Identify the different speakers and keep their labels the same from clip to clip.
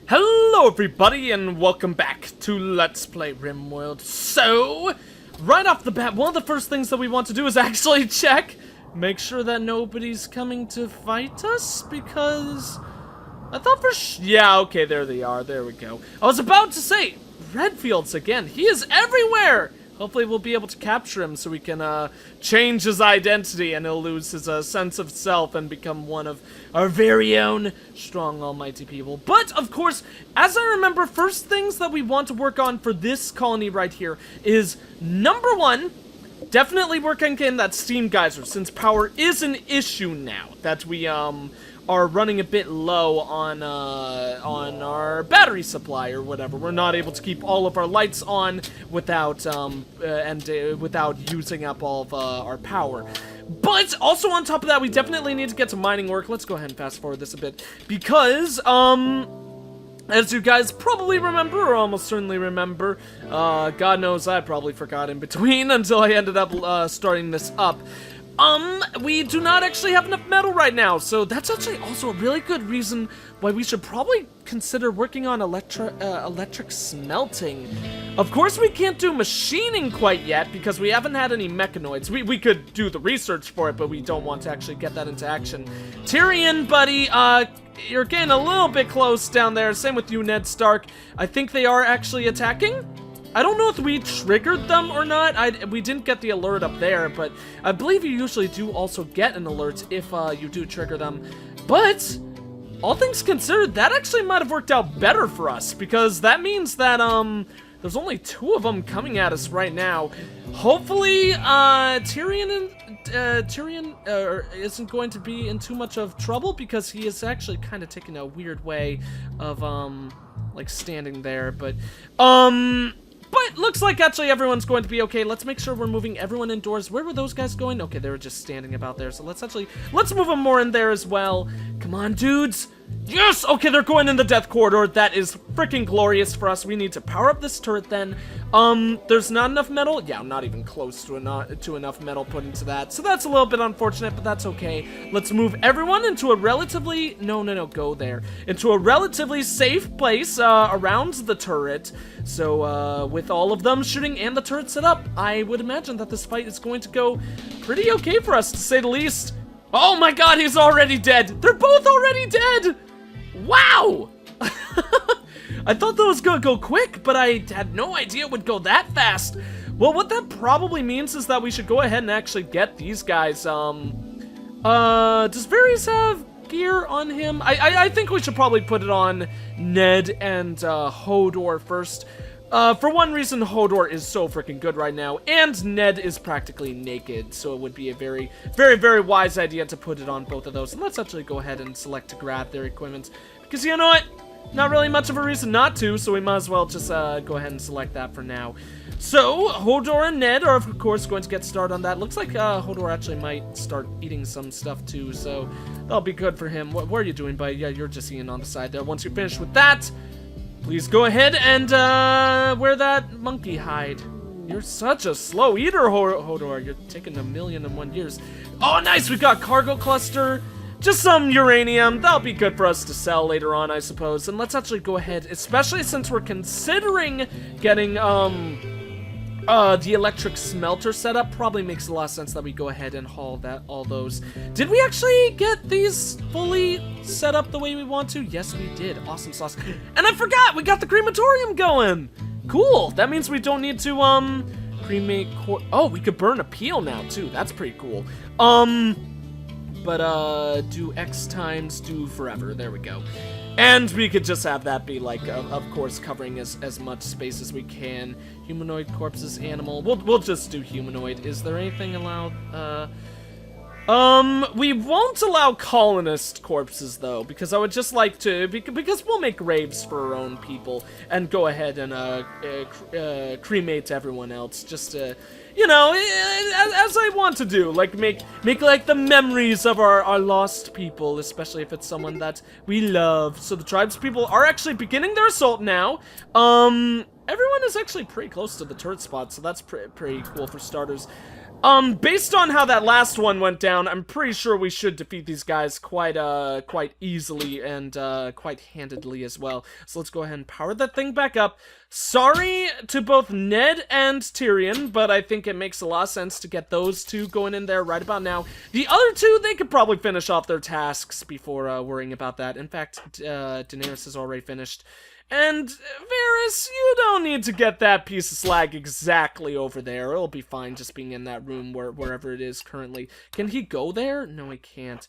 Speaker 1: Hello everybody and welcome back to Let's Play Rimworld. So, right off the bat, one of the first things that we want to do is actually make sure that nobody's coming to fight us, because I thought yeah, okay, there they are, there we go. I was about to say, Redfields again, he is everywhere! Hopefully we'll be able to capture him so we can change his identity and he'll lose his sense of self and become one of our very own strong almighty people. But, of course, as I remember, first things that we want to work on for this colony right here is, number one, definitely working on that steam geyser, since power is an issue now that we are running a bit low on our battery supply or whatever. We're not able to keep all of our lights on without without using up all of our power. But also on top of that, we definitely need to get to mining work. Let's go ahead and fast forward this a bit, because as you guys probably remember, or almost certainly remember, God knows I probably forgot in between until I ended up starting this up. We do not actually have enough metal right now, so that's actually also a really good reason why we should probably consider working on electric smelting. Of course, we can't do machining quite yet because we haven't had any mechanoids. We could do the research for it, but we don't want to actually get that into action. Tyrion, buddy, you're getting a little bit close down there. Same with you, Ned Stark. I think they are actually attacking. I don't know if we triggered them or not. We didn't get the alert up there, but I believe you usually do also get an alert if you do trigger them. But, all things considered, that actually might have worked out better for us, because that means that, there's only 2 of them coming at us right now. Hopefully, Tyrion isn't going to be in too much of trouble, because he is actually kind of taking a weird way of, like, standing there, but looks like actually everyone's going to be okay. Let's make sure we're moving everyone indoors. Where were those guys going? Okay, they were just standing about there. So let's move them more in there as well. Come on, dudes. Yes! Okay, they're going in the death corridor. That is freaking glorious for us. We need to power up this turret then. There's not enough metal. Yeah, not even close to enough metal put into that. So that's a little bit unfortunate, but that's okay. Let's move everyone into a relatively... go there. Into a relatively safe place around the turret. So, with all of them shooting and the turret set up, I would imagine that this fight is going to go pretty okay for us, to say the least. Oh my god, he's already dead! They're both already dead! Wow! I thought that was gonna go quick, but I had no idea it would go that fast. Well, what that probably means is that we should go ahead and actually get these guys. Does Varys have gear on him? I think we should probably put it on Ned and Hodor first. For one reason, Hodor is so freaking good right now, and Ned is practically naked, so it would be a very, very, very wise idea to put it on both of those. And let's actually go ahead and select to grab their equipment, because you know what? Not really much of a reason not to, so we might as well just go ahead and select that for now. So, Hodor and Ned are, of course, going to get started on that. Looks like Hodor actually might start eating some stuff, too, so that'll be good for him. What are you doing, buddy? Yeah, you're just eating on the side there. Once you're finished with that, please go ahead and wear that monkey hide. You're such a slow eater, Hodor. You're taking 1,000,001 years. Oh, nice! We've got cargo cluster. Just some uranium. That'll be good for us to sell later on, I suppose. And let's actually go ahead, especially since we're considering getting the electric smelter set up. Probably makes a lot of sense that we go ahead and haul all those. Did we actually get these fully set up the way we want to? Yes, we did. Awesome sauce. And I forgot, we got the crematorium going. Cool. That means we don't need to cremate oh, we could burn a peel now too. That's pretty cool. But do X times do forever. There we go. And we could just have that be like, of course, covering as much space as we can. Humanoid corpses, animal. We'll just do humanoid. Is there anything allowed? We won't allow colonist corpses though, because I would just like to, because we'll make graves for our own people and go ahead and cremate everyone else, just to, you know, as I want to do, like make like the memories of our lost people, especially if it's someone that we love. So the tribes people are actually beginning their assault now. Everyone is actually pretty close to the turret spot, so that's pretty cool for starters. Based on how that last one went down, I'm pretty sure we should defeat these guys quite easily and, quite handedly as well. So let's go ahead and power that thing back up. Sorry to both Ned and Tyrion, but I think it makes a lot of sense to get those two going in there right about now. The other two, they could probably finish off their tasks before, worrying about that. In fact, Daenerys has already finished. And, Varys, you don't need to get that piece of slag exactly over there. It'll be fine just being in that room wherever it is currently. Can he go there? No, he can't.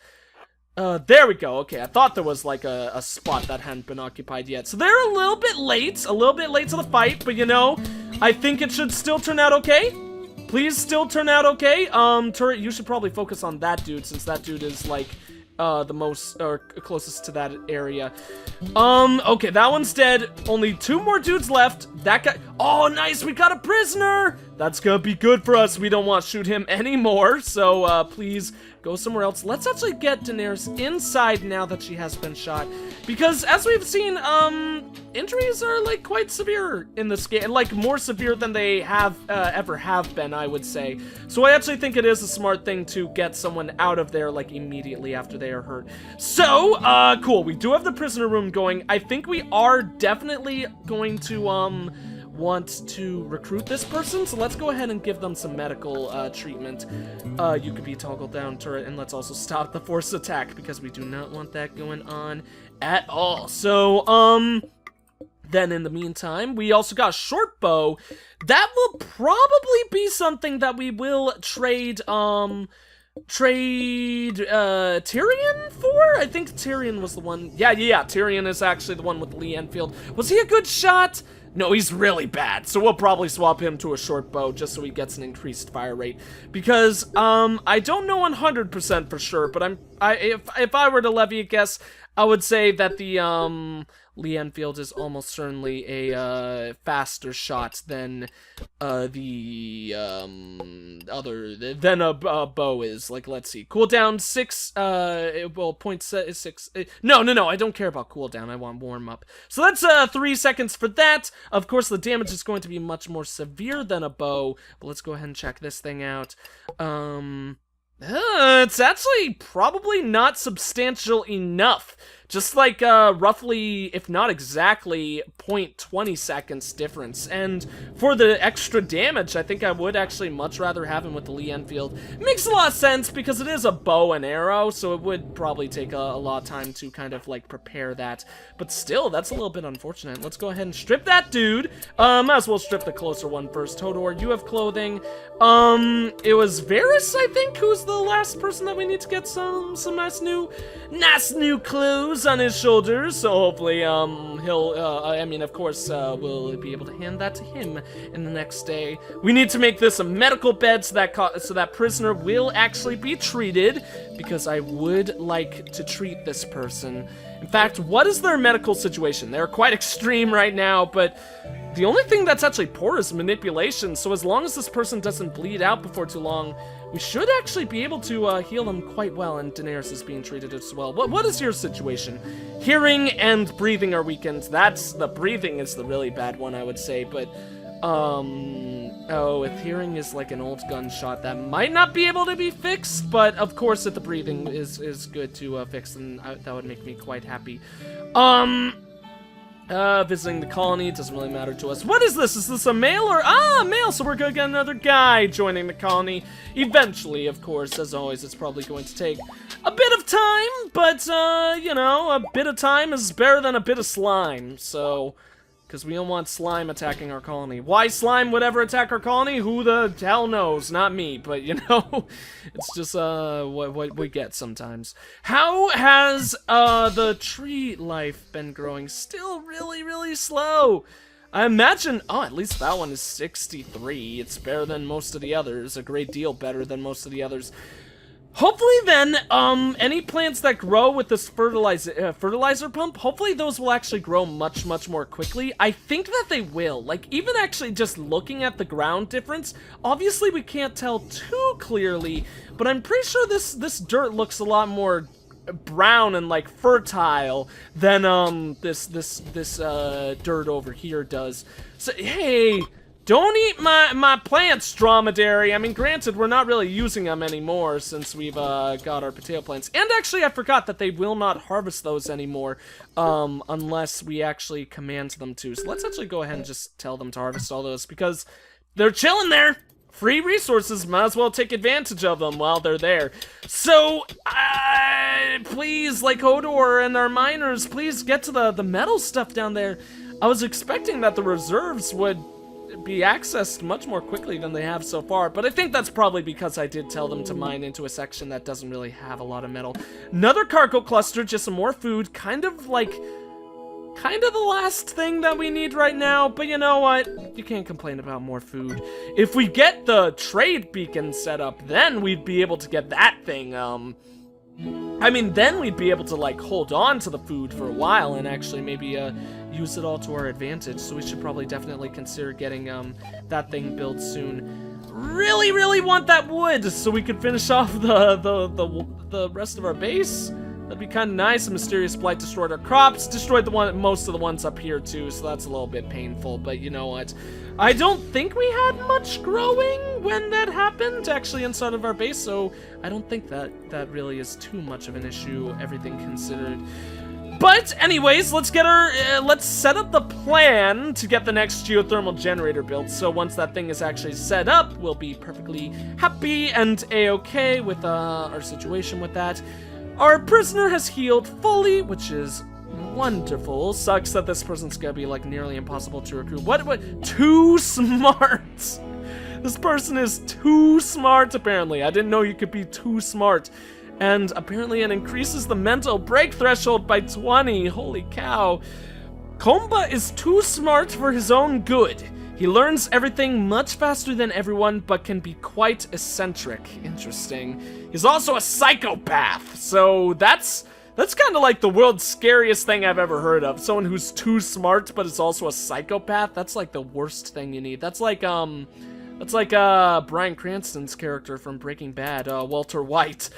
Speaker 1: There we go. Okay, I thought there was, like, a spot that hadn't been occupied yet. So they're a little bit late to the fight, but, you know, I think it should still turn out okay. Please still turn out okay. Turret, you should probably focus on that dude, since that dude is, like... the most, or closest to that area. Okay, that one's dead. Only 2 more dudes left. That guy, oh, nice, we got a prisoner! That's gonna be good for us. We don't want to shoot him anymore, so, please go somewhere else. Let's actually get Daenerys inside now that she has been shot. Because, as we've seen, injuries are, like, quite severe in this game. Like, more severe than they have, ever have been, I would say. So I actually think it is a smart thing to get someone out of there, like, immediately after they are hurt. So, cool. We do have the prisoner room going. I think we are definitely going to, want to recruit this person, so let's go ahead and give them some medical treatment. You could be toggled down turret, and let's also stop the forced attack because we do not want that going on at all. So, then in the meantime, we also got a short bow. That will probably be something that we will trade, Tyrion for? I think Tyrion was the one. Yeah, Tyrion is actually the one with Lee Enfield. Was he a good shot? No, he's really bad, so we'll probably swap him to a short bow just so he gets an increased fire rate. Because, I don't know 100% for sure, but if I were to levy a guess, I would say that the, Lee Enfield is almost certainly a, faster shot than, the, than a bow is. Like, let's see. Cooldown 6, well, 0.6, no, I don't care about cooldown, I want warm up. So that's, 3 seconds for that. Of course, the damage is going to be much more severe than a bow, but let's go ahead and check this thing out. It's actually probably not substantial enough. Just like, roughly, if not exactly, 0.20 seconds difference. And for the extra damage, I think I would actually much rather have him with the Lee Enfield. Makes a lot of sense because it is a bow and arrow, so it would probably take a lot of time to kind of, like, prepare that. But still, that's a little bit unfortunate. Let's go ahead and strip that dude. Might as well strip the closer one first. Hodor, you have clothing. It was Varys, I think, who's the last person that we need to get some nice new clothes on his shoulders, so hopefully, he'll, I mean, of course, we'll be able to hand that to him in the next day. We need to make this a medical bed so that prisoner will actually be treated, because I would like to treat this person. In fact, what is their medical situation? They're quite extreme right now, but the only thing that's actually poor is manipulation, so as long as this person doesn't bleed out before too long, we should actually be able to heal them quite well, and Daenerys is being treated as well. What is your situation? Hearing and breathing are weakened. The breathing is the really bad one, I would say, but, oh, if hearing is like an old gunshot, that might not be able to be fixed, but of course if the breathing is good to fix, then that would make me quite happy. Visiting the colony, doesn't really matter to us. What is this? Is this a male or... Ah, male! So we're gonna get another guy joining the colony. Eventually, of course, as always, it's probably going to take a bit of time, but, you know, a bit of time is better than a bit of slime, so... Because we don't want slime attacking our colony. Why slime would ever attack our colony? Who the hell knows? Not me, but you know, it's just what we get sometimes. How has the tree life been growing? Still really, really slow. I imagine, oh, at least that one is 63. It's better than most of the others, a great deal better than most of the others. Hopefully then, any plants that grow with this fertilizer pump, hopefully those will actually grow much, much more quickly. I think that they will. Like, even actually just looking at the ground difference, obviously we can't tell too clearly, but I'm pretty sure this dirt looks a lot more brown and, like, fertile than, this dirt over here does. So, hey... Don't eat my plants, dromedary. I mean, granted, we're not really using them anymore since we've got our potato plants. And actually, I forgot that they will not harvest those anymore unless we actually command them to. So let's actually go ahead and just tell them to harvest all those because they're chilling there. Free resources, might as well take advantage of them while they're there. So, please, like Hodor and our miners, please get to the metal stuff down there. I was expecting that the reserves would be accessed much more quickly than they have so far, but I think that's probably because I did tell them to mine into a section that doesn't really have a lot of metal. Another cargo cluster, just some more food, kind of the last thing that we need right now, but you know what? You can't complain about more food. If we get the trade beacon set up, then we'd be able to get that thing, I mean, then we'd be able to, like, hold on to the food for a while and actually maybe, use it all to our advantage, so we should probably definitely consider getting, that thing built soon. Really, really want that wood so we could finish off the rest of our base. That'd be kind of nice. A mysterious blight destroyed our crops, destroyed most of the ones up here too, so that's a little bit painful, but you know what? I don't think we had much growing when that happened, actually, inside of our base, so I don't think that really is too much of an issue, everything considered. But anyways, let's set up the plan to get the next geothermal generator built. So once that thing is actually set up, we'll be perfectly happy and a-okay with our situation with that. Our prisoner has healed fully, which is wonderful. Sucks that this person's gonna be like nearly impossible to recruit. What? Too smart. This person is too smart, apparently. I didn't know you could be too smart. And apparently it increases the mental break threshold by 20. Holy cow. Komba is too smart for his own good. He learns everything much faster than everyone, but can be quite eccentric. Interesting. He's also a psychopath, so that's kind of like the world's scariest thing I've ever heard of. Someone who's too smart, but is also a psychopath. That's like the worst thing you need. That's like Bryan Cranston's character from Breaking Bad, Walter White.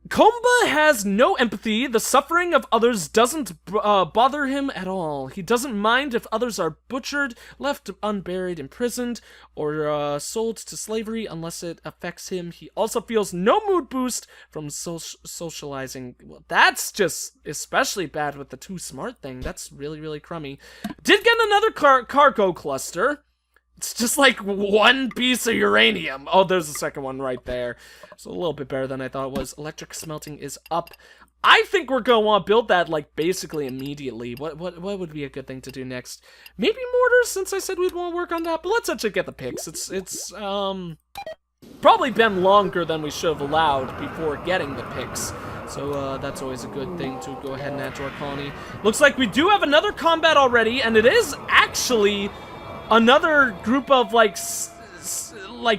Speaker 1: Komba has no empathy. The suffering of others doesn't bother him at all. He doesn't mind if others are butchered, left unburied, imprisoned, or sold to slavery unless it affects him. He also feels no mood boost from socializing. Well, that's just especially bad with the too smart thing. That's really, really crummy. Did get another cargo cluster. It's just like one piece of uranium. Oh, there's a second one right there. It's a little bit better than I thought it was. Electric smelting is up. I think we're gonna want to build that like basically immediately. What would be a good thing to do next? Maybe mortars, since I said we'd want to work on that. But let's actually get the picks. It's probably been longer than we should have allowed before getting the picks. So that's always a good thing to go ahead and add to our colony. Looks like we do have another combat already, and it is actually another group of like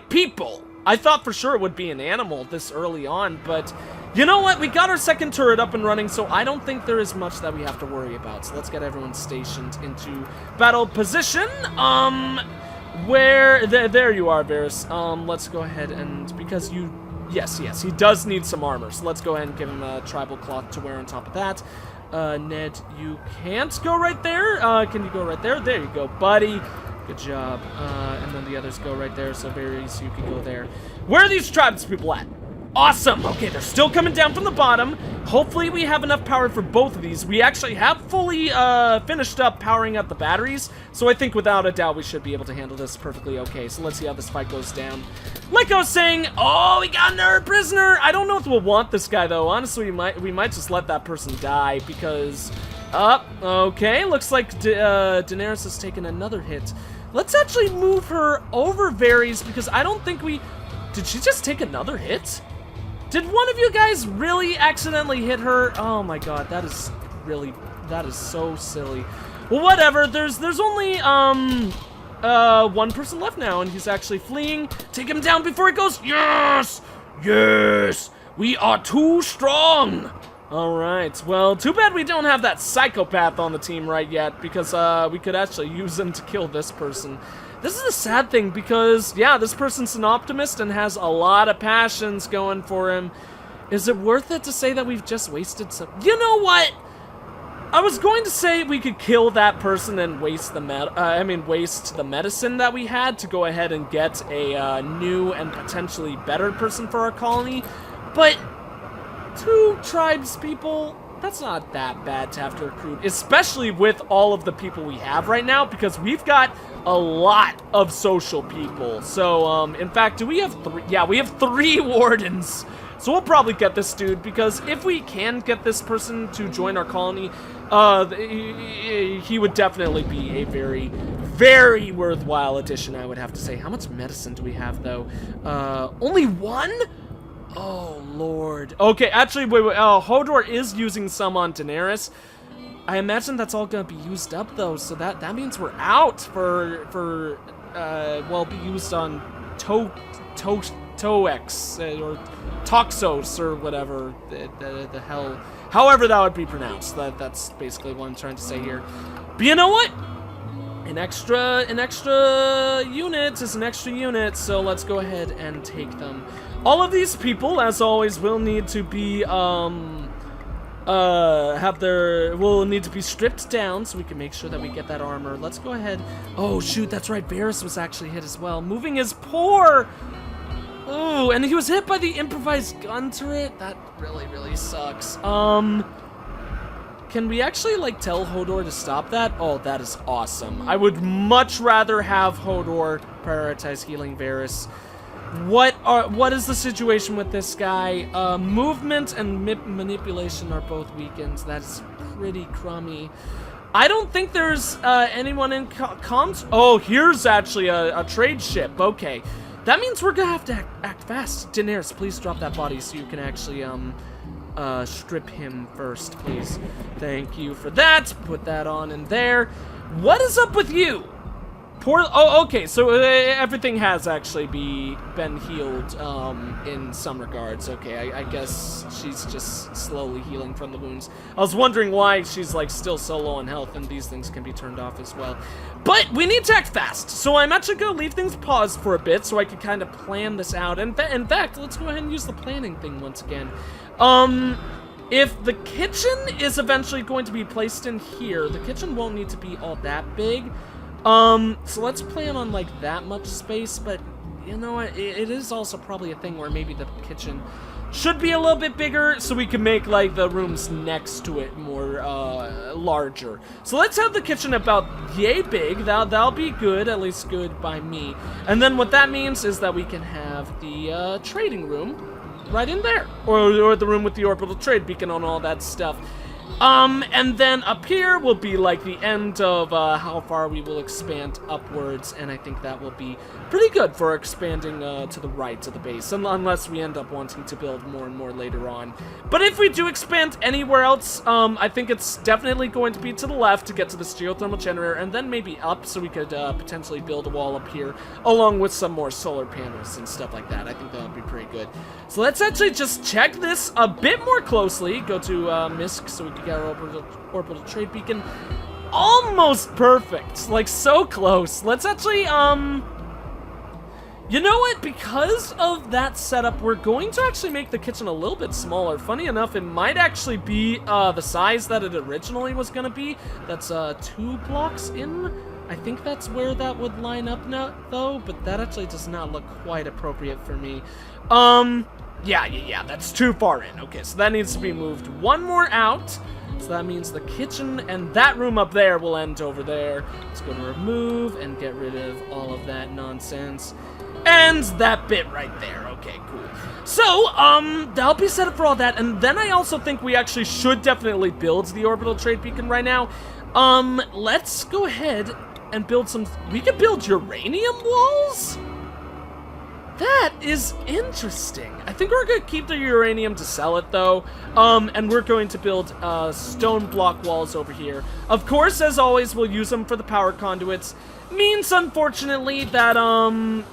Speaker 1: people. I thought for sure it would be an animal this early on, but you know what? We got our second turret up and running, so I don't think there is much that we have to worry about. So let's get everyone stationed into battle position. There you are, Varys. Let's go ahead and, because you, yes, he does need some armor, so let's go ahead and give him a tribal cloth to wear on top of that. Ned, you can't go right there. Can you go right there? There you go, buddy. Good job. And then the others go right there, so Varys, you can go there. Where are these tribespeople at? Awesome! Okay, they're still coming down from the bottom. Hopefully we have enough power for both of these. We actually have fully finished up powering up the batteries, so I think without a doubt we should be able to handle this perfectly okay. So let's see how this fight goes down. Like I was saying, oh, we got another prisoner! I don't know if we'll want this guy, though. Honestly, we might just let that person die, because... okay, looks like Daenerys has taken another hit. Let's actually move her over Varys, because I don't think we... Did she just take another hit? Did one of you guys really accidentally hit her? Oh my god, that is so silly. Well, whatever, there's only, one person left now, and he's actually fleeing. Take him down before it goes. Yes! Yes! We are too strong! Alright, well, too bad we don't have that psychopath on the team right yet, because we could actually use him to kill this person. This is a sad thing, because, yeah, this person's an optimist and has a lot of passions going for him. Is it worth it to say that we've just wasted some... You know what? I was going to say we could kill that person and waste the waste the medicine that we had to go ahead and get a new and potentially better person for our colony, but 2 tribes people, that's not that bad to have to recruit, especially with all of the people we have right now, because we've got a lot of social people. So, in fact, do we have 3? Yeah, we have 3 wardens. So we'll probably get this dude, because if we can get this person to join our colony, he would definitely be a very, very worthwhile addition, I would have to say. How much medicine do we have, though? Only 1? Oh, Lord. Okay, actually, wait. Hodor is using some on Daenerys. I imagine that's all gonna be used up, though, so that means we're out well, be used on Toex, or Toxos, or whatever the hell, however that would be pronounced. That's basically what I'm trying to say here. But you know what? An extra unit is an extra unit, so let's go ahead and take them. All of these people, as always, will need to be will need to be stripped down so we can make sure that we get that armor. Let's go ahead. Oh shoot, that's right, Varys was actually hit as well. Moving is poor. Ooh, and he was hit by the improvised gun turret. That really, really sucks. Can we actually, like, tell Hodor to stop that? Oh, that is awesome. I would much rather have Hodor prioritize healing Varys. What is the situation with this guy? Movement and manipulation are both weakened. That's pretty crummy. I don't think there's anyone in comms. Oh, here's actually a trade ship. Okay. That means we're gonna have to act fast. Daenerys, please drop that body so you can actually, strip him first, please. Thank you for that. Put that on in there. What is up with you? Oh, okay, so everything has actually been healed, in some regards. Okay, I guess she's just slowly healing from the wounds. I was wondering why she's, like, still so low on health, and these things can be turned off as well. But we need to act fast, so I'm actually gonna leave things paused for a bit so I can kind of plan this out. And in fact, let's go ahead and use the planning thing once again. If the kitchen is eventually going to be placed in here, the kitchen won't need to be all that big. So let's plan on, like, that much space, but you know what, it is also probably a thing where maybe the kitchen should be a little bit bigger so we can make, like, the rooms next to it more, larger. So let's have the kitchen about yay big. That'll be good, at least good by me. And then what that means is that we can have the, trading room right in there, or the room with the orbital trade beacon on all that stuff. And then up here will be, like, the end of, how far we will expand upwards, and I think that will be pretty good for expanding, to the right of the base, unless we end up wanting to build more and more later on. But if we do expand anywhere else, I think it's definitely going to be to the left to get to this geothermal generator, and then maybe up so we could, potentially build a wall up here, along with some more solar panels and stuff like that. I think that would be pretty good. So let's actually just check this a bit more closely. Go to, Misk so we can get our orbital trade beacon. Almost perfect, like, so close. Let's actually, you know what? Because of that setup, we're going to actually make the kitchen a little bit smaller. Funny enough, it might actually be the size that it originally was going to be. That's 2 blocks in. I think that's where that would line up now, though, but that actually does not look quite appropriate for me. Yeah, that's too far in. Okay, so that needs to be moved 1 more out. So that means the kitchen and that room up there will end over there. Let's go to remove and get rid of all of that nonsense. And that bit right there. Okay, cool. So, that'll be set up for all that. And then I also think we actually should definitely build the orbital trade beacon right now. Let's go ahead and build some... We could build uranium walls? That is interesting. I think we're going to keep the uranium to sell it, though. And we're going to build stone block walls over here. Of course, as always, we'll use them for the power conduits. Means, unfortunately, that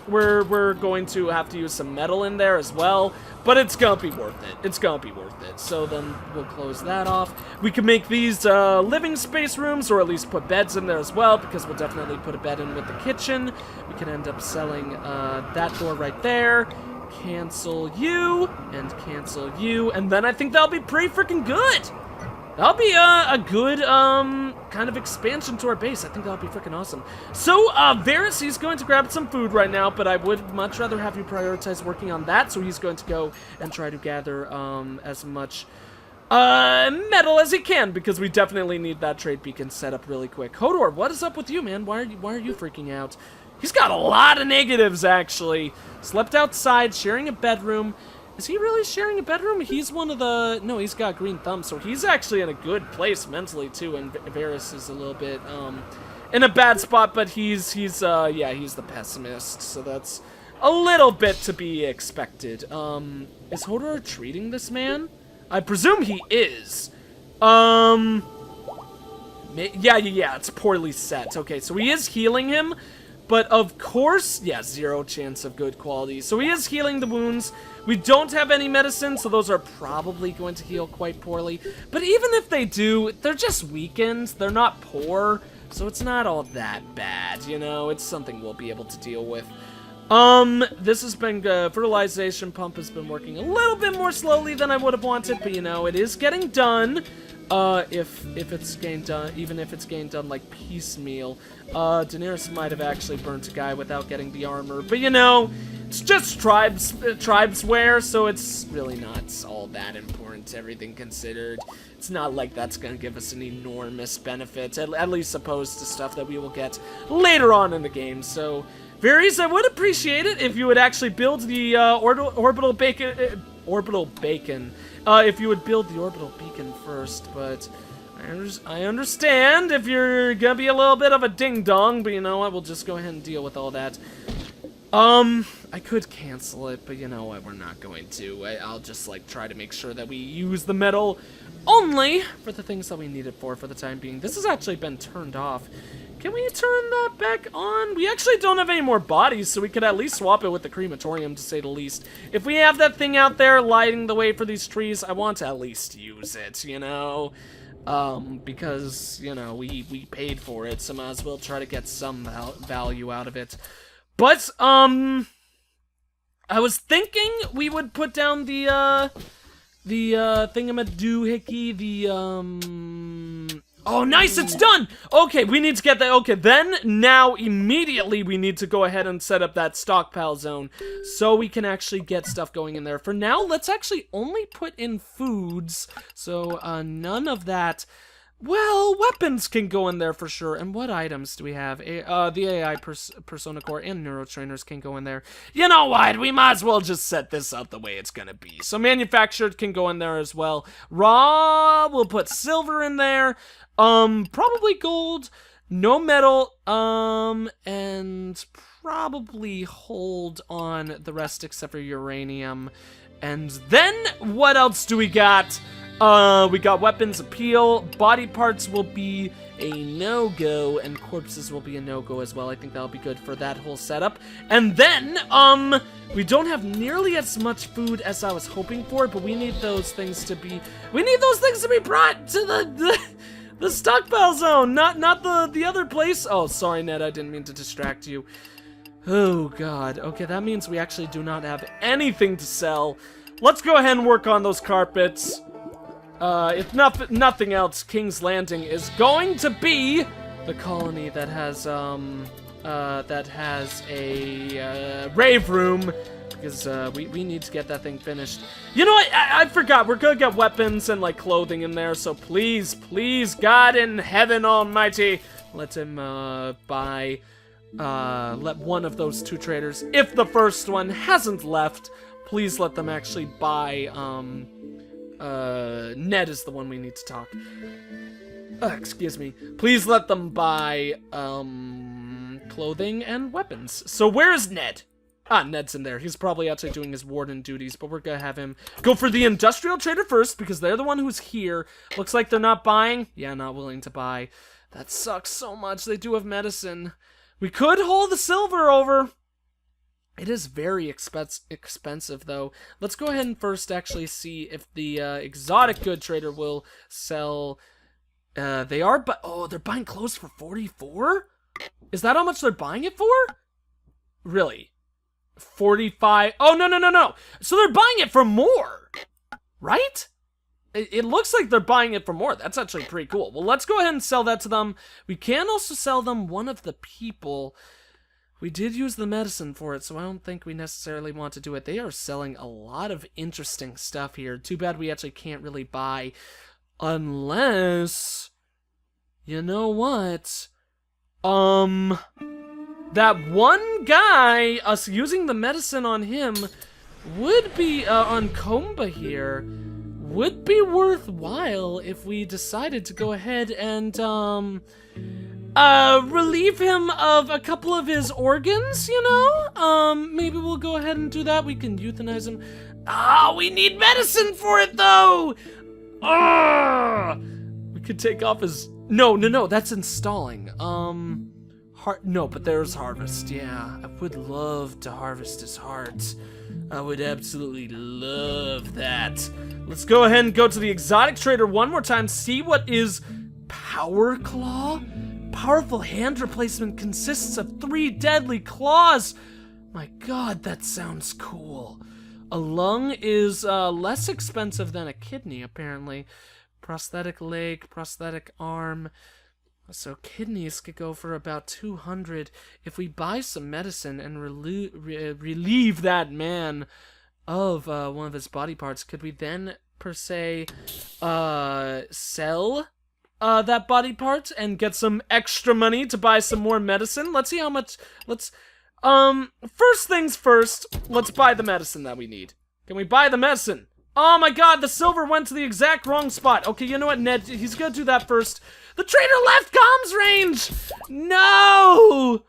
Speaker 1: we're going to have to use some metal in there as well. But it's going to be worth it. It's going to be worth it. So then we'll close that off. We can make these living space rooms, or at least put beds in there as well, because we'll definitely put a bed in with the kitchen. We can end up selling that door right there. Cancel you, and then I think that'll be pretty freaking good. That'll be a good, kind of expansion to our base. I think that'll be freaking awesome. So, Varys, he's going to grab some food right now, but I would much rather have you prioritize working on that, so he's going to go and try to gather, as much, metal as he can, because we definitely need that trade beacon set up really quick. Hodor, what is up with you, man? Why are you freaking out? He's got a lot of negatives, actually. Slept outside, sharing a bedroom. Is he really sharing a bedroom? He's one of the... No, he's got green thumb, so he's actually in a good place mentally, too, and Varys is a little bit, in a bad spot, but he's the pessimist, so that's a little bit to be expected. Is Hodor treating this man? I presume he is. Yeah, it's poorly set. Okay, so he is healing him, but of course, yeah, 0 chance of good quality. So he is healing the wounds. We don't have any medicine, so those are probably going to heal quite poorly. But even if they do, they're just weakened. They're not poor, so it's not all that bad, you know? It's something we'll be able to deal with. This has been, fertilization pump has been working a little bit more slowly than I would have wanted, but you know, it is getting done. If it's getting done, even if it's getting done like piecemeal. Daenerys might have actually burnt a guy without getting the armor, but you know, it's just tribes wear, so it's really not all that important, everything considered. It's not like that's gonna give us an enormous benefit, at least opposed to stuff that we will get later on in the game, so... Varys, I would appreciate it if you would actually build the, orbital bacon, if you would build the orbital beacon first, but I understand if you're gonna be a little bit of a ding-dong, but you know what, we'll just go ahead and deal with all that. I could cancel it, but you know what, we're not going to. I'll just, like, try to make sure that we use the metal only for the things that we need it for the time being. This has actually been turned off. Can we turn that back on? We actually don't have any more bodies, so we could at least swap it with the crematorium, to say the least. If we have that thing out there lighting the way for these trees, I want to at least use it, you know? Because, you know, we paid for it, so might as well try to get some value out of it. But, I was thinking we would put down the thingamadoohickey, Oh, nice, it's done! Okay, we need to get that. Okay, then, now, immediately, we need to go ahead and set up that stockpile zone so we can actually get stuff going in there. For now, let's actually only put in foods, so, none of that. Well, weapons can go in there for sure. And what items do we have? The AI Persona Core and Neurotrainers can go in there. You know what? We might as well just set this up the way it's gonna be. So manufactured can go in there as well. Raw, we'll put silver in there. Probably gold, no metal, and probably hold on the rest except for uranium. And then, what else do we got? We got weapons appeal, body parts will be a no-go, and corpses will be a no-go as well. I think that'll be good for that whole setup. And then, we don't have nearly as much food as I was hoping for, but we need those things to be, brought to the stockpile zone, not the other place. Oh, sorry, Ned, I didn't mean to distract you. Oh, God. Okay, that means we actually do not have anything to sell. Let's go ahead and work on those carpets. If nothing else, King's Landing is going to be the colony that has a rave room, because we need to get that thing finished. You know what? I forgot. We're gonna get weapons and like clothing in there. So please, God in heaven almighty, let him buy. Let one of those two traders, if the first one hasn't left, please let them actually buy. Ned is the one we need to talk. Excuse me. Please let them buy clothing and weapons. So where is Ned? Ah, Ned's in there. He's probably actually doing his warden duties, but we're gonna have him go for the industrial trader first, because they're the one who's here. Looks like they're not buying. Yeah, not willing to buy. That sucks so much. They do have medicine. We could hold the silver over. It is very expensive, though. Let's go ahead and first actually see if the exotic good trader will sell. They are, but oh, they're buying clothes for 44? Is that how much they're buying it for? Really? 45? Oh, no. So they're buying it for more, right? it looks like they're buying it for more. That's actually pretty cool. Well, let's go ahead and sell that to them. We can also sell them one of the people. We did use the medicine for it, so I don't think we necessarily want to do it. They are selling a lot of interesting stuff here. Too bad we actually can't really buy unless... You know what? That one guy, us using the medicine on him, would be, on Komba here, would be worthwhile if we decided to go ahead and, relieve him of a couple of his organs, you know? Maybe we'll go ahead and do that. We can euthanize him. Ah, we need medicine for it, though! We could take off his... No, that's installing. No, but there's harvest, yeah. I would love to harvest his heart. I would absolutely love that. Let's go ahead and go to the exotic trader one more time, see what is Power Claw? Powerful hand replacement consists of 3 deadly claws. My god, that sounds cool. A lung is less expensive than a kidney, apparently. Prosthetic leg, prosthetic arm. So kidneys could go for about 200. If we buy some medicine and relieve that man of one of his body parts, could we then, per se, sell that body part and get some extra money to buy some more medicine? Let's see how much... first things first, let's buy the medicine that we need. Can we buy the medicine? Oh my god, the silver went to the exact wrong spot. Okay, you know what, Ned? He's gonna do that first. The trader left comms range! No!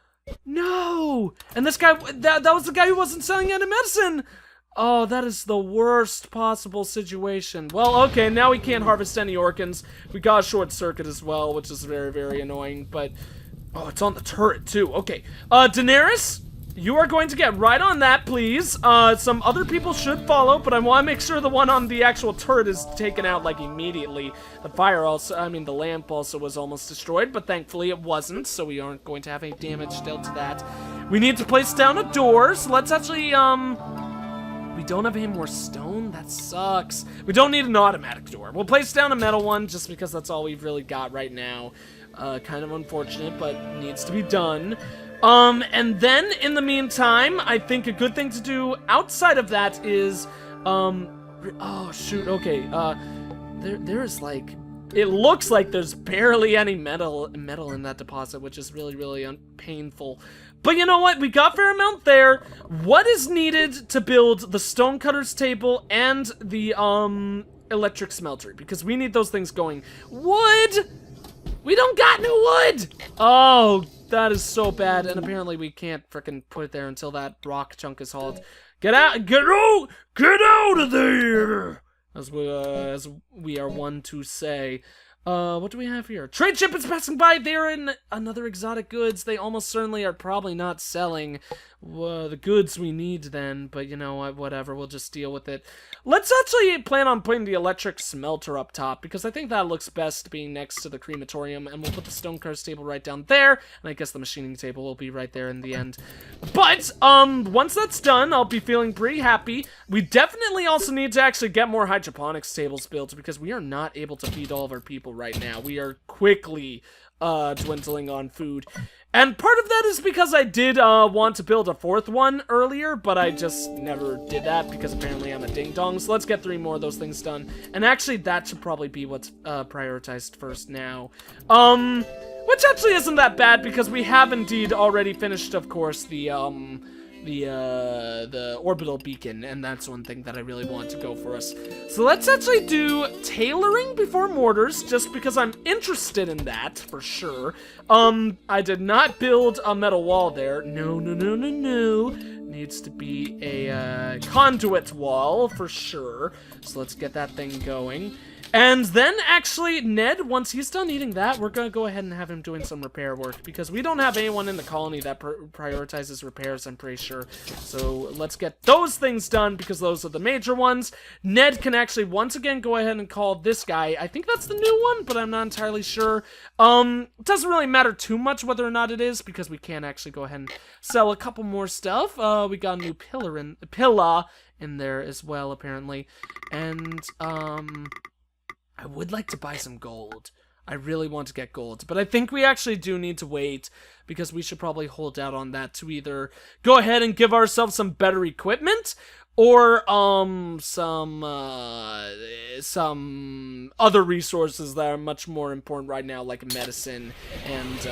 Speaker 1: No! And this guy, that was the guy who wasn't selling any medicine! Oh, that is the worst possible situation. Well, okay, now we can't harvest any organs. We got a short circuit as well, which is very, very annoying, but... Oh, it's on the turret, too. Okay. Daenerys? You are going to get right on that, please. Some other people should follow, but I want to make sure the one on the actual turret is taken out, like, immediately. The fire also, the lamp also was almost destroyed, but thankfully it wasn't, so we aren't going to have any damage dealt to that. We need to place down a door, so let's actually, we don't have any more stone? That sucks. We don't need an automatic door. We'll place down a metal one, just because that's all we've really got right now. Kind of unfortunate, but needs to be done. And then, in the meantime, I think a good thing to do outside of that is, oh, shoot, okay, there is, like, it looks like there's barely any metal in that deposit, which is really, really painful. But you know what? We got a fair amount there. What is needed to build the stonecutter's table and the, electric smeltery? Because we need those things going. Wood! We don't got no wood! Oh, that is so bad, and apparently we can't frickin' put it there until that rock chunk is hauled. Get out of there! As we are one to say. What do we have here? Trade ship is passing by. They're in another exotic goods. They almost certainly are probably not selling the goods we need then, but you know what, whatever, we'll just deal with it. Let's actually plan on putting the electric smelter up top, because I think that looks best being next to the crematorium, and we'll put the stonecutter's table right down there, and I guess the machining table will be right there in the end. But, once that's done, I'll be feeling pretty happy. We definitely also need to actually get more hydroponics tables built, because we are not able to feed all of our people right now. We are quickly dwindling on food. And part of that is because I did want to build a 4th one earlier, but I just never did that because apparently I'm a ding-dong. So let's get 3 more of those things done. And actually, that should probably be what's prioritized first now. Which actually isn't that bad because we have indeed already finished, of course, the orbital beacon, and that's one thing that I really want to go for us. So let's actually do tailoring before mortars, just because I'm interested in that, for sure. I did not build a metal wall there. No. Needs to be a conduit wall, for sure. So let's get that thing going. And then, actually, Ned, once he's done eating that, we're going to go ahead and have him doing some repair work, because we don't have anyone in the colony that prioritizes repairs, I'm pretty sure. So let's get those things done, because those are the major ones. Ned can actually, once again, go ahead and call this guy. I think that's the new one, but I'm not entirely sure. It doesn't really matter too much whether or not it is, because we can actually go ahead and sell a couple more stuff. We got a new pillar in there as well, apparently. And, I would like to buy some gold. I really want to get gold, but I think we actually do need to wait because we should probably hold out on that to either go ahead and give ourselves some better equipment or some other resources that are much more important right now, like medicine and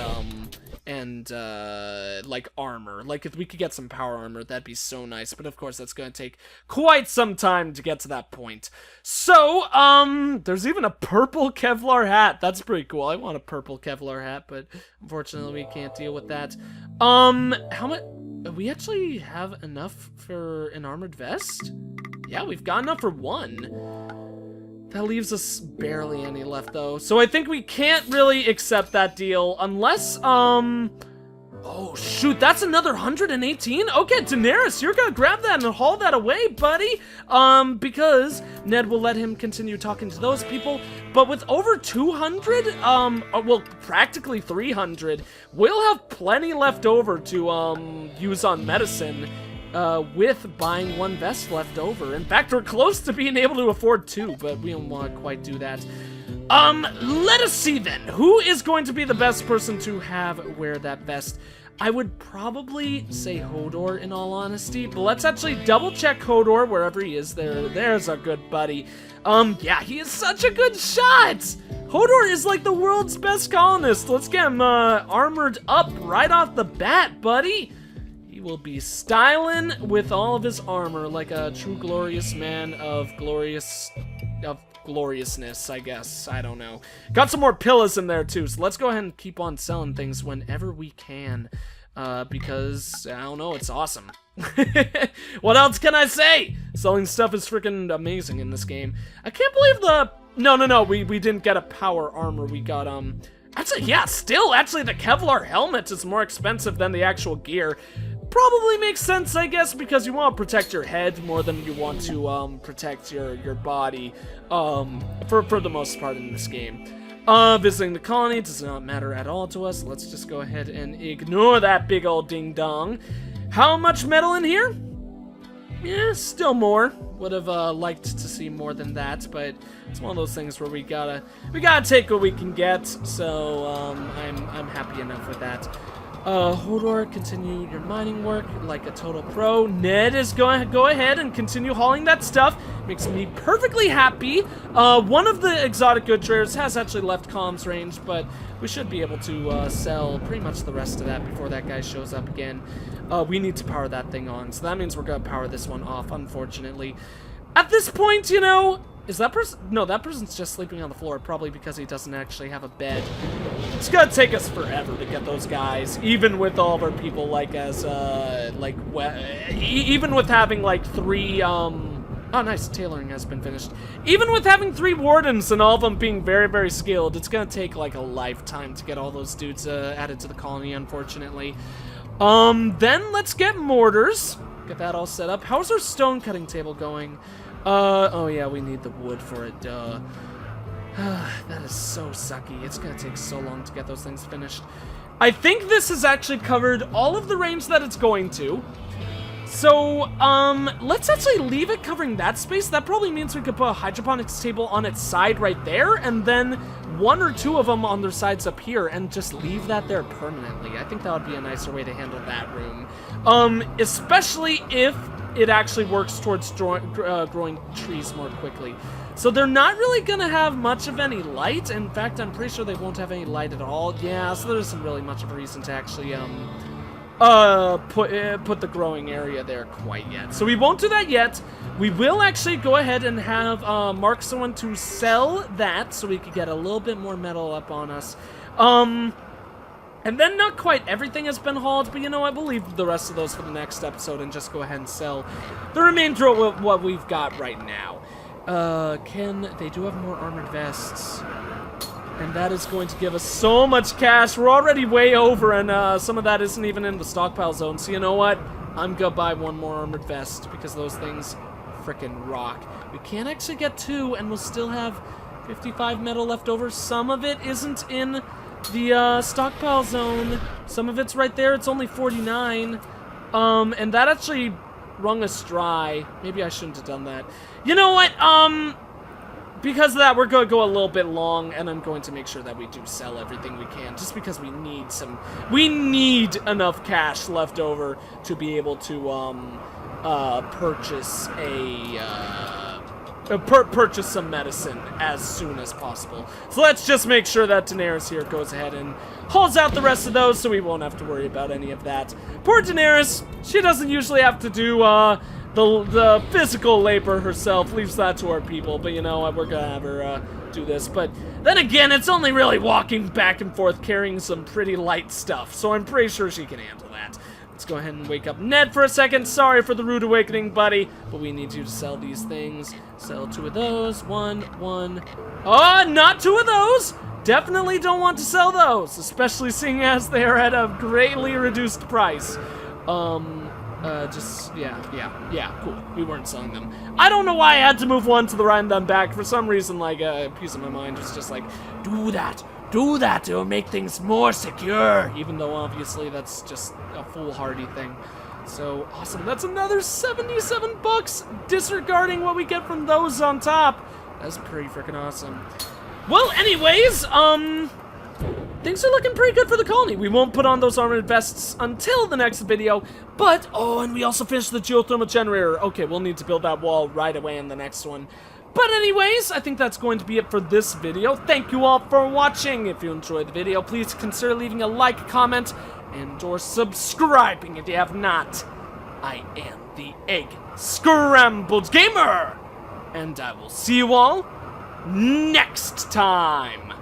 Speaker 1: like armor. Like if we could get some power armor, that'd be so nice, but of course that's going to take quite some time to get to that point. So there's even a purple Kevlar hat. That's pretty cool. I want a purple Kevlar hat, but unfortunately we can't deal with that. How much? We actually have enough for an armored vest? Yeah, we've got enough for one. That leaves us barely any left, though. So I think we can't really accept that deal unless, oh, shoot, that's another 118? Okay, Daenerys, you're gonna grab that and haul that away, buddy. Because Ned will let him continue talking to those people. But with over 200, well, practically 300, we'll have plenty left over to, use on medicine, with buying one vest left over. In fact, we're close to being able to afford two, but we don't want to quite do that. Let us see then. Who is going to be the best person to have wear that vest? I would probably say Hodor, in all honesty, but let's actually double check Hodor wherever he is. There's a good buddy. Yeah, he is such a good shot. Hodor is like the world's best colonist. Let's get him, armored up right off the bat, buddy. He will be styling with all of his armor like a true glorious man of gloriousness, I guess. I don't know. Got some more pillows in there too, so let's go ahead and keep on selling things whenever we can, because I don't know, it's awesome. What else can I say? Selling stuff is freaking amazing in this game. I can't believe no, we didn't get a power armor. We got actually, yeah, still actually the Kevlar helmet is more expensive than the actual gear. Probably makes sense, I guess, because you want to protect your head more than you want to protect your body, for the most part in this game. Visiting the colony does not matter at all to us. Let's just go ahead and ignore that big old ding dong. How much metal in here? Yeah, still more. Would have liked to see more than that, but it's one of those things where we gotta take what we can get. So I'm happy enough with that. Hodor, continue your mining work like a total pro. Ned is going to go ahead and continue hauling that stuff. Makes me perfectly happy. One of the exotic good traders has actually left comms range, but we should be able to sell pretty much the rest of that before that guy shows up again. We need to power that thing on, so that means we're going to power this one off, unfortunately. At this point, you know, is that person? No, that person's just sleeping on the floor, probably because he doesn't actually have a bed. It's gonna take us forever to get those guys, even with all of our people, like, as, even with having, like, 3, oh, nice, tailoring has been finished. Even with having 3 wardens and all of them being very, very skilled, it's gonna take, like, a lifetime to get all those dudes, added to the colony, unfortunately. Then let's get mortars. Get that all set up. How's our stone cutting table going? Oh yeah, we need the wood for it, duh. That is so sucky. It's gonna take so long to get those things finished. I think this has actually covered all of the range that it's going to. So, let's actually leave it covering that space. That probably means we could put a hydroponics table on its side right there, and then 1 or 2 of them on their sides up here, and just leave that there permanently. I think that would be a nicer way to handle that room. Especially if it actually works towards growing trees more quickly. So they're not really gonna have much of any light. In fact, I'm pretty sure they won't have any light at all. Yeah, so there isn't really much of a reason to actually, put the growing area there quite yet. So we won't do that yet. We will actually go ahead and have, mark someone to sell that so we could get a little bit more metal up on us. And then not quite everything has been hauled, but you know what, we'll leave the rest of those for the next episode and just go ahead and sell the remainder of what we've got right now. They do have more armored vests. And that is going to give us so much cash. We're already way over, and some of that isn't even in the stockpile zone. So you know what? I'm gonna buy 1 more armored vest because those things frickin' rock. We can't actually get 2, and we'll still have 55 metal left over. Some of it isn't in the stockpile zone. Some of it's right there. It's only 49. And that actually wrung us dry. Maybe I shouldn't have done that. You know what? because of that, we're going to go a little bit long, and I'm going to make sure that we do sell everything we can, just because we need enough cash left over to be able to, purchase purchase some medicine as soon as possible. So let's just make sure that Daenerys here goes ahead and hauls out the rest of those, so we won't have to worry about any of that. Poor Daenerys, she doesn't usually have to do, the physical labor herself, leaves that to our people, but you know what, we're gonna have her do this. But then again, it's only really walking back and forth carrying some pretty light stuff, so I'm pretty sure she can handle that. Let's go ahead and wake up Ned for a second. Sorry for the rude awakening, buddy, but we need you to sell these things. Sell 2 of those. One. Oh, not 2 of those! Definitely don't want to sell those, especially seeing as they are at a greatly reduced price. Yeah, cool. We weren't selling them. I don't know why I had to move one to the right and then back. For some reason, like, a piece of my mind was just like, do that, it'll make things more secure. Even though, obviously, that's just a foolhardy thing. So, awesome. That's another 77 bucks, disregarding what we get from those on top. That's pretty freaking awesome. Well, anyways, things are looking pretty good for the colony. We won't put on those armored vests until the next video, but, oh, and we also finished the geothermal generator. Okay, we'll need to build that wall right away in the next one. But anyways, I think that's going to be it for this video. Thank you all for watching. If you enjoyed the video, please consider leaving a like, comment, and or subscribing if you have not. I am the EggScrambledGamer, and I will see you all next time.